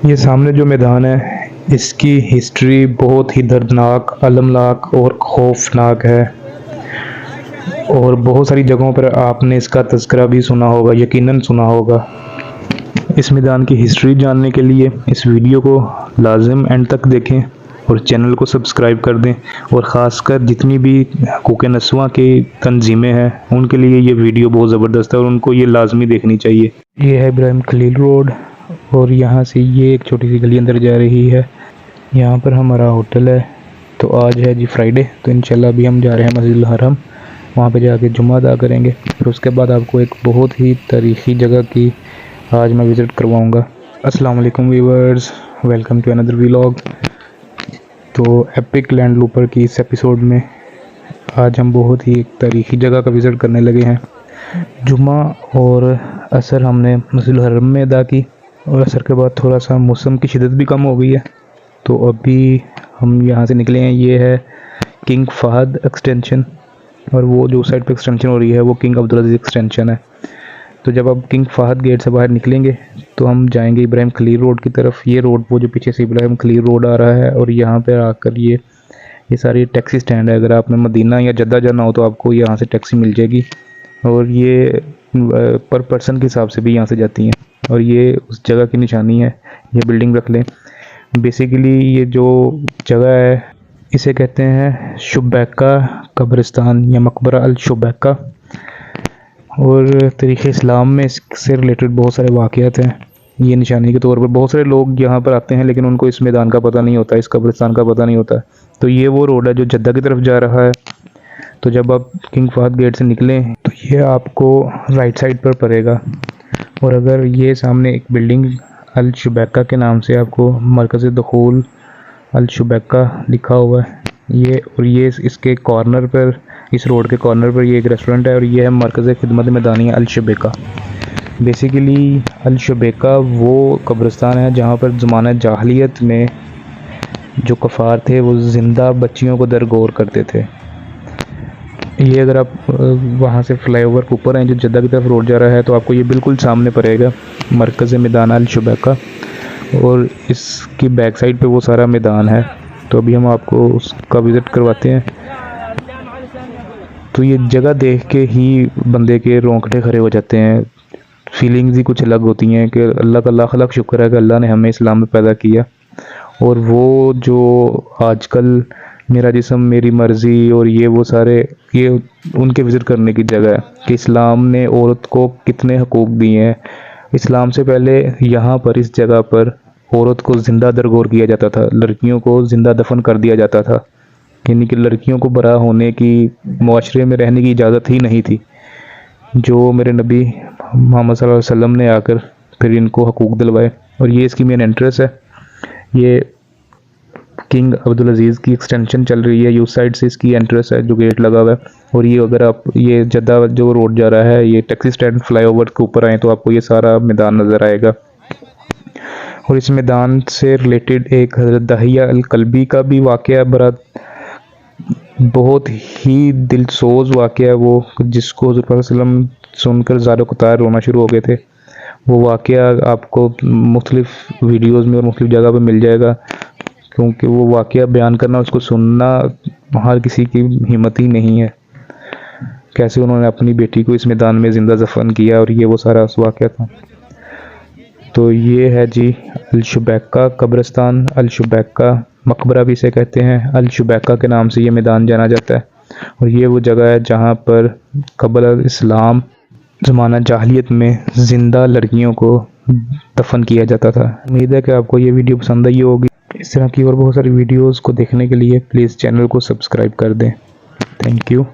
ये सामने जो मैदान है इसकी हिस्ट्री बहुत ही दर्दनाक, अलमनाक और खौफनाक है और बहुत सारी जगहों पर आपने इसका तज़किरा भी सुना होगा, यकीनन सुना होगा। इस मैदान की हिस्ट्री जानने के लिए इस वीडियो को लाजिम एंड तक देखें और चैनल को सब्सक्राइब कर दें। और ख़ासकर जितनी भी हकूक़ नस्वां की तंजीमें हैं उनके लिए ये वीडियो बहुत ज़बरदस्त है और उनको ये लाजमी देखनी चाहिए। ये है इब्राहिम खलील रोड और यहाँ से ये एक छोटी सी गली अंदर जा रही है। यहाँ पर हमारा होटल है। तो आज है जी फ्राइडे, तो इंशाल्लाह अभी हम जा रहे हैं मस्जिद हरम, वहाँ पे जाके जुम्मा अदा करेंगे। फिर उसके बाद आपको एक बहुत ही तारीख़ी जगह की आज मैं विज़िट करवाऊँगा। अस्सलाम वालेकुम viewers, welcome to another vlog. तो एपिक लैंड लूपर की इस एपिसोड में आज हम बहुत ही एक तारीख़ी जगह का विज़िट करने लगे हैं। जुम्मा और असर हमने मस्जिद हरम में अदा की और असर के बाद थोड़ा सा मौसम की शिद्दत भी कम हो गई है, तो अभी हम यहाँ से निकले हैं। ये है किंग फहद एक्सटेंशन और वो जो साइड पे एक्सटेंशन हो रही है वो किंग अब्दुल अजीज़ एक्सटेंशन है। तो जब आप किंग फहद गेट से बाहर निकलेंगे तो हम जाएंगे इब्राहिम खलील रोड की तरफ। ये रोड वो जो पीछे से इब्राहिम खलील रोड आ रहा है और यहाँ पर आकर ये सारी टैक्सी स्टैंड है। अगर आपने मदीना या जद्दा जाना हो तो आपको यहाँ से टैक्सी मिल जाएगी और ये पर पर्सन के हिसाब से भी यहाँ से जाती हैं और ये उस जगह की निशानी है। ये बिल्डिंग रख लें। बेसिकली ये जो जगह है इसे कहते हैं शुबैका कब्रिस्तान या मकबरा अल शुबैका और तरीक़े इस्लाम में इससे रिलेटेड बहुत सारे वाक़यात हैं। ये निशानी के तौर पर बहुत सारे लोग यहाँ पर आते हैं लेकिन उनको इस मैदान का पता नहीं होता, इस कब्रिस्तान का पता नहीं होता। तो ये वो रोड है जो जद्दा की तरफ जा रहा है। तो जब आप किंग फहद गेट से निकलें तो ये आपको राइट साइड पर पड़ेगा और अगर ये सामने एक बिल्डिंग अल शुबैका के नाम से आपको मरकज़ दुखूल अल शुबैका लिखा हुआ है ये इसके कॉर्नर पर, इस रोड के कॉर्नर पर ये एक रेस्टोरेंट है और ये है मरकज़ खिदमत मैदानी अल शुबैका। बेसिकली अल शुबैका वो कब्रिस्तान है जहाँ पर ज़माना जाहलियत में जो कफ़ार थे वो ज़िंदा बच्चियों को दरगोर करते थे। ये अगर आप वहाँ से फ्लाईओवर के ऊपर हैं जो जद्दा की तरफ रोड जा रहा है तो आपको ये बिल्कुल सामने पड़ेगा मरकज़ मैदान अल शुबैका और इसकी बैक साइड पे वो सारा मैदान है। तो अभी हम आपको उसका विज़िट करवाते हैं। तो ये जगह देख के ही बंदे के रोंगटे खड़े हो जाते हैं, फीलिंग्स ही कुछ अलग होती हैं कि अल्लाह का लाख लाख शुक्र है कि अल्लाह ने हमें इस्लाम में पैदा किया। और वो जो आजकल मेरा जिस्म मेरी मर्ज़ी और ये वो सारे ये उनके विज़िट करने की जगह है कि इस्लाम ने औरत को कितने हकूक़ दिए हैं। इस्लाम से पहले यहाँ पर इस जगह पर औरत को ज़िंदा दरगोर किया जाता था, लड़कियों को ज़िंदा दफन कर दिया जाता था, यानी कि लड़कियों को बरा होने की, मुआशरे में रहने की इजाज़त ही नहीं थी। जो मेरे नबी मोहम्मद सल्लल्लाहु अलैहि वसल्लम ने आकर फिर इनको हकूक़ दिलवाए और ये इसकी मेन एंट्रेंस है। ये किंग अब्दुल अजीज़ की एक्सटेंशन चल रही है, उस साइड से इसकी एंट्रेंस है जो गेट लगा हुआ है। और ये अगर आप ये जद्दा जो रोड जा रहा है ये टैक्सी स्टैंड फ्लाईओवर के ऊपर आए तो आपको ये सारा मैदान नज़र आएगा। और इस मैदान से रिलेटेड एक हज़रत दहिया अल कल्बी का भी वाक़या बड़ा बहुत ही दिलसोज़ वाक़या है वो, जिसको हज़रत सल्लल्लाहु अलैहि वसल्लम सुनकर ज़ारो कतार रोना शुरू हो गए थे। वो वाक़या आपको मुख्तलिफ़ वीडियोज़ में और मुख्तलिफ़ जगह पर मिल जाएगा क्योंकि वो वाक़या बयान करना, उसको सुनना हर किसी की हिम्मत ही नहीं है। कैसे उन्होंने अपनी बेटी को इस मैदान में ज़िंदा दफन किया और ये वो सारा उस वाक़या था। तो ये है जी अल शुबैका कब्रिस्तान, अल शुबैका मकबरा भी इसे कहते हैं। अल शुबैका के नाम से ये मैदान जाना जाता है और ये वो जगह है जहाँ पर क़ब्ल इस्लाम ज़माना जाहलियत में ज़िंदा लड़कियों को दफन किया जाता था। उम्मीद है कि आपको ये वीडियो पसंद आई होगी। इस तरह की और बहुत सारी वीडियोज़ को देखने के लिए प्लीज़ चैनल को सब्सक्राइब कर दें। Thank you.